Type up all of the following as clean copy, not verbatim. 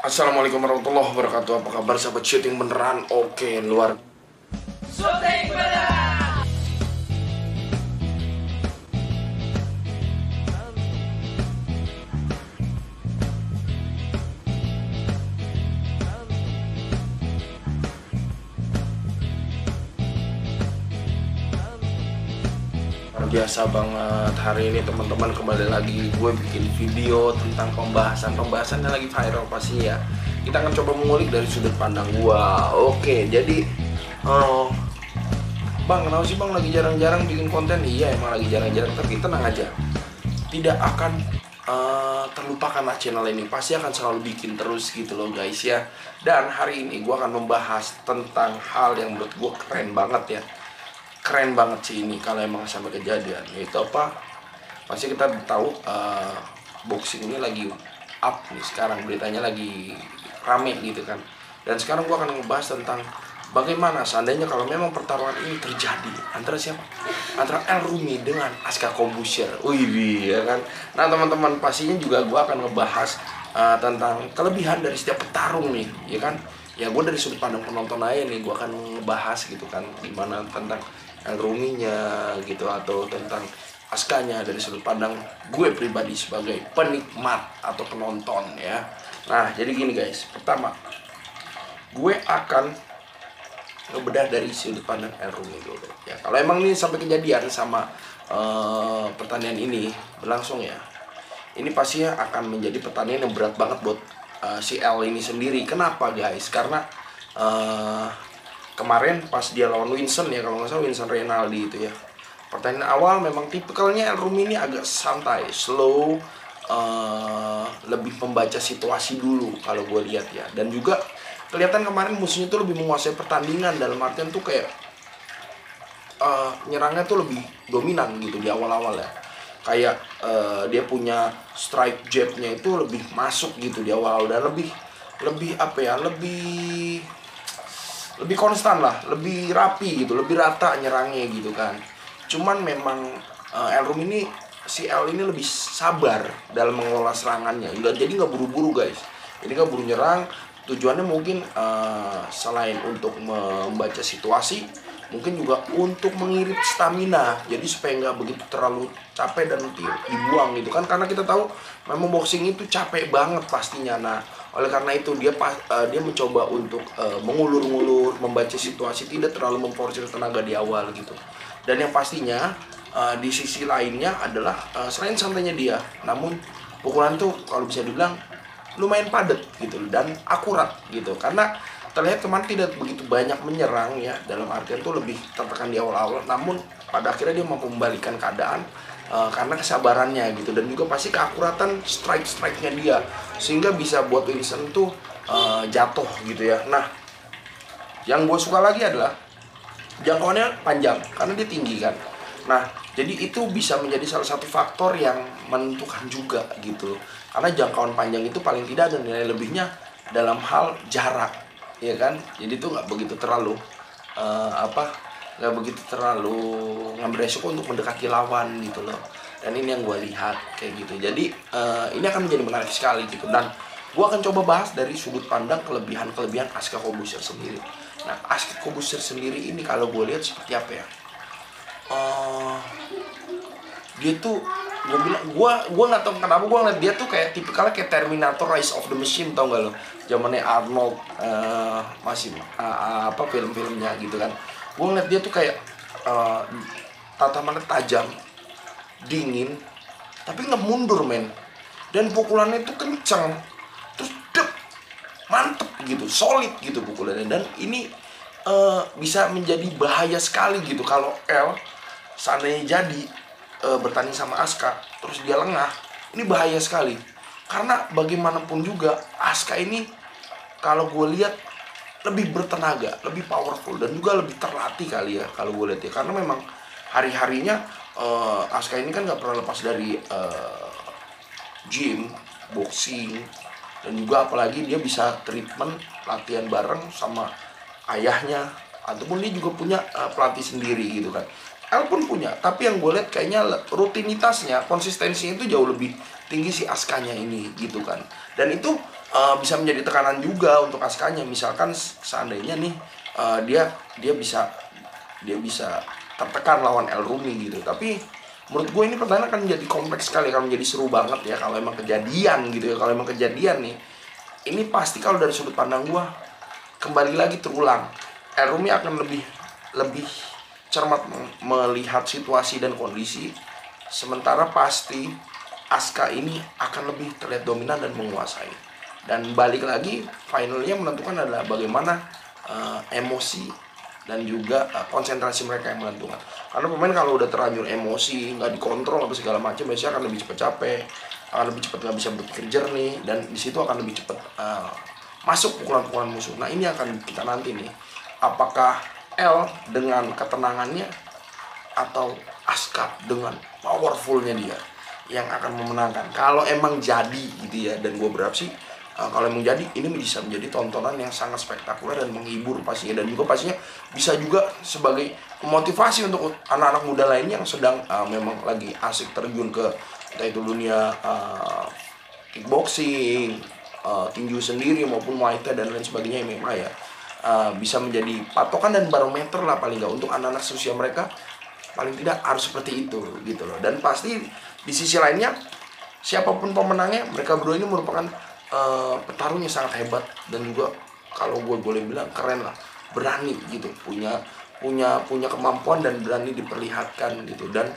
Assalamualaikum warahmatullahi wabarakatuh. Apa kabar sahabat syuting beneran? Oke, luar Syuting beneran. biasa banget. Hari ini teman-teman kembali lagi gue bikin video tentang pembahasan yang lagi viral pasti ya. Kita akan coba mengulik dari sudut pandang gue. Oke, jadi Bang, kenapa sih Bang lagi jarang-jarang bikin konten? Iya, emang lagi jarang-jarang, tapi tenang aja. Tidak akan terlupakan lah channel ini. Pasti akan selalu bikin terus gitu loh guys ya. Dan hari ini gue akan membahas tentang hal yang menurut gue keren banget ya. Keren banget sih ini kalau emang sampai kejadian. Yaitu apa? Pasti kita tahu boxing ini lagi up nih sekarang, beritanya lagi rame gitu kan. Dan sekarang gue akan ngebahas tentang bagaimana seandainya kalau memang pertarungan ini terjadi antara siapa? Antara El Rumi dengan Aska Kobusher. Wih, ya kan. Nah teman-teman, pastinya juga gue akan ngebahas tentang kelebihan dari setiap petarung nih, ya kan. Ya gue dari sudut pandang penonton aja nih, gue akan ngebahas gitu kan, gimana tentang El Ruminya gitu, atau tentang Askanya dari sudut pandang gue pribadi sebagai penikmat atau penonton ya. Nah jadi gini guys, pertama gue akan ngebedah dari sudut pandang El Rumi dulu ya. Kalau emang ini sampai kejadian sama pertandingan ini berlangsung ya, ini pastinya akan menjadi pertandingan yang berat banget buat si El ini sendiri. Kenapa guys? Karena kemarin pas dia lawan Winston ya, kalau nggak salah Winston Renaldi itu ya, pertandingan awal memang tipikalnya El Rumi ini agak santai, slow, lebih membaca situasi dulu kalau gue lihat ya. Dan juga kelihatan kemarin musuhnya tuh lebih menguasai pertandingan, dalam artian tuh kayak nyerangnya tuh lebih dominan gitu di awal-awal ya. Kayak dia punya strike jabnya itu lebih masuk gitu di awal, dan lebih apa ya, lebih konstan lah, lebih rapi gitu, lebih rata nyerangnya gitu kan. Cuman memang El Rumi ini, si El ini lebih sabar dalam mengelola serangannya, jadi nggak buru-buru guys. Jadi nggak buru nyerang. Tujuannya mungkin selain untuk membaca situasi, mungkin juga untuk mengirit stamina, jadi supaya nggak begitu terlalu capek dan dibuang gitu kan. Karena kita tahu memang boxing itu capek banget pastinya. Nah oleh karena itu dia mencoba untuk mengulur-ngulur, membaca situasi, tidak terlalu memforsir tenaga di awal gitu. Dan yang pastinya di sisi lainnya adalah selain santainya dia, namun pukulan tuh kalau bisa dibilang lumayan padat gitu dan akurat gitu. Karena terlihat kemarin tidak begitu banyak menyerang ya, dalam artian tuh lebih tertekan di awal-awal, namun pada akhirnya dia mampu membalikan keadaan karena kesabarannya gitu, dan juga pasti keakuratan strike-nya dia, sehingga bisa buat Winston tuh jatuh gitu ya. Nah yang gue suka lagi adalah jangkauannya panjang karena dia tinggi kan. Nah jadi itu bisa menjadi salah satu faktor yang menentukan juga gitu, karena jangkauan panjang itu paling tidak ada nilai lebihnya dalam hal jarak, ya kan. Jadi itu nggak begitu terlalu nggak begitu terlalu ngambil resiko untuk mendekati lawan gitu loh. Dan ini yang gue lihat kayak gitu. Jadi ini akan menjadi menarik sekali gitu, dan gue akan coba bahas dari sudut pandang kelebihan Aska Kobusher sendiri. Nah Aska Kobusher sendiri ini kalau gue lihat seperti apa ya, dia tuh, gue nggak tahu kenapa gue ngeliat dia tuh kayak tipikalnya kayak Terminator Rise of the Machine, tau gak lo, zamannya Arnold masih film-filmnya gitu kan. Gue ngeliat dia tuh kayak tatamannya tajam, dingin, tapi nggak mundur men, dan pukulannya tuh kencang, terus mantep gitu, solid gitu pukulannya. Dan ini bisa menjadi bahaya sekali gitu kalau El seandainya jadi bertanding sama Aska terus dia lengah. Ini bahaya sekali, karena bagaimanapun juga Aska ini kalau gue lihat lebih bertenaga, lebih powerful, dan juga lebih terlatih kali ya kalau gue lihat ya. Karena memang hari-harinya Aska ini kan nggak pernah lepas dari gym, boxing, dan juga apalagi dia bisa treatment latihan bareng sama ayahnya, ataupun dia juga punya pelatih sendiri gitu kan. El pun punya, tapi yang gue lihat kayaknya rutinitasnya, konsistensinya itu jauh lebih tinggi si Askanya ini gitu kan. Dan itu bisa menjadi tekanan juga untuk Asuka-nya. Misalkan seandainya nih dia bisa tertekan lawan El Rumi gitu. Tapi menurut gue ini pertandingan akan menjadi kompleks sekali, akan menjadi seru banget ya kalau emang kejadian gitu ya. Kalau emang kejadian nih, ini pasti kalau dari sudut pandang gue kembali lagi terulang. El Rumi akan lebih cermat melihat situasi dan kondisi, sementara pasti Asuka ini akan lebih terlihat dominan dan menguasai. Dan balik lagi, finalnya menentukan adalah bagaimana emosi dan juga konsentrasi mereka yang menentukan. Karena pemain kalau udah terlanjur emosi, nggak dikontrol apa segala macam, biasanya akan lebih cepat capek, akan lebih cepat nggak bisa berpikir jernih, dan di situ akan lebih cepat masuk pukulan-pukulan musuh. Nah ini akan kita nanti nih, apakah L dengan ketenangannya atau Asuka dengan powerfulnya dia yang akan memenangkan. Kalau emang jadi gitu ya, dan gue berharap sih kalau emang jadi, ini bisa menjadi tontonan yang sangat spektakuler dan menghibur pastinya. Dan juga pastinya bisa juga sebagai motivasi untuk anak-anak muda lainnya yang sedang memang lagi asik terjun ke entah itu dunia kickboxing, tinju sendiri maupun Muay Thai dan lain sebagainya, MMA ya. Bisa menjadi patokan dan barometer lah paling nggak untuk anak-anak seusia mereka, paling tidak harus seperti itu gitu loh. Dan pasti di sisi lainnya, siapapun pemenangnya, mereka berdua ini merupakan petarungnya sangat hebat. Dan juga kalau gue boleh bilang keren lah, berani gitu, punya kemampuan dan berani diperlihatkan gitu. Dan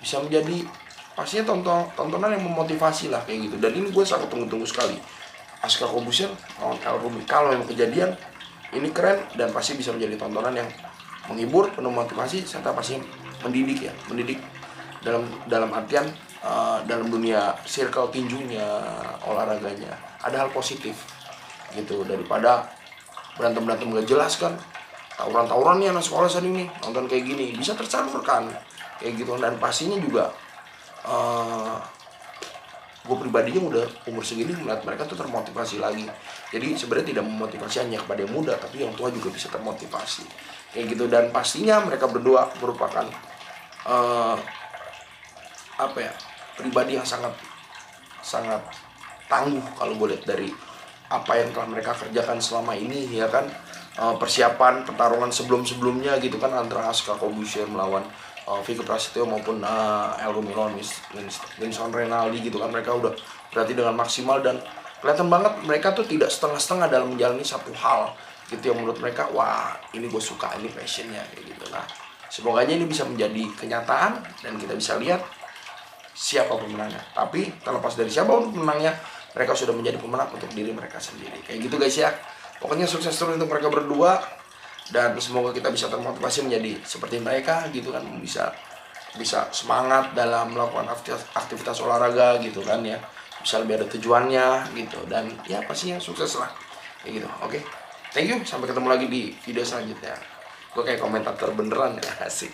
bisa menjadi pastinya tontonan yang memotivasi lah kayak gitu. Dan ini gue sangat tunggu-tunggu sekali, Asuka Kobusier lawan El Rumi. Kalau yang kejadian, ini keren dan pasti bisa menjadi tontonan yang menghibur, penuh motivasi, serta pasti mendidik ya, mendidik dalam artian dalam dunia circle tinjunya, olahraganya ada hal positif gitu, daripada berantem gak jelas kan, tawuran nih anak sekolah saat ini nonton kayak gini, bisa tersalurkan kayak gitu. Dan pastinya juga gue pribadinya udah umur segini melihat mereka tuh termotivasi lagi. Jadi sebenarnya tidak memotivasi hanya kepada yang muda, tapi yang tua juga bisa termotivasi kayak gitu. Dan pastinya mereka berdua merupakan pribadi yang sangat tangguh kalau boleh dari apa yang telah mereka kerjakan selama ini ya kan. Persiapan pertarungan sebelumnya gitu kan, antara Asuka Kobusier melawan Vicky Prasetyo maupun El Rumi lawan Vincent Rinaldi gitu kan, mereka udah berarti dengan maksimal. Dan kelihatan banget mereka tuh tidak setengah-setengah dalam menjalani satu hal gitu yang menurut mereka, wah ini gue suka, ini passionnya kayak gitu. Nah semoganya ini bisa menjadi kenyataan dan kita bisa lihat siapa pemenangnya. Tapi terlepas dari siapa pemenangnya, mereka sudah menjadi pemenang untuk diri mereka sendiri kayak gitu guys ya. Pokoknya sukses terus untuk mereka berdua, dan semoga kita bisa termotivasi menjadi seperti mereka gitu kan, bisa semangat dalam melakukan aktivitas olahraga gitu kan ya, bisa lebih ada tujuannya gitu. Dan ya pastinya sukses lah kayak gitu. Oke, thank you, sampai ketemu lagi di video selanjutnya. Gue kayak komentator beneran ya, asik.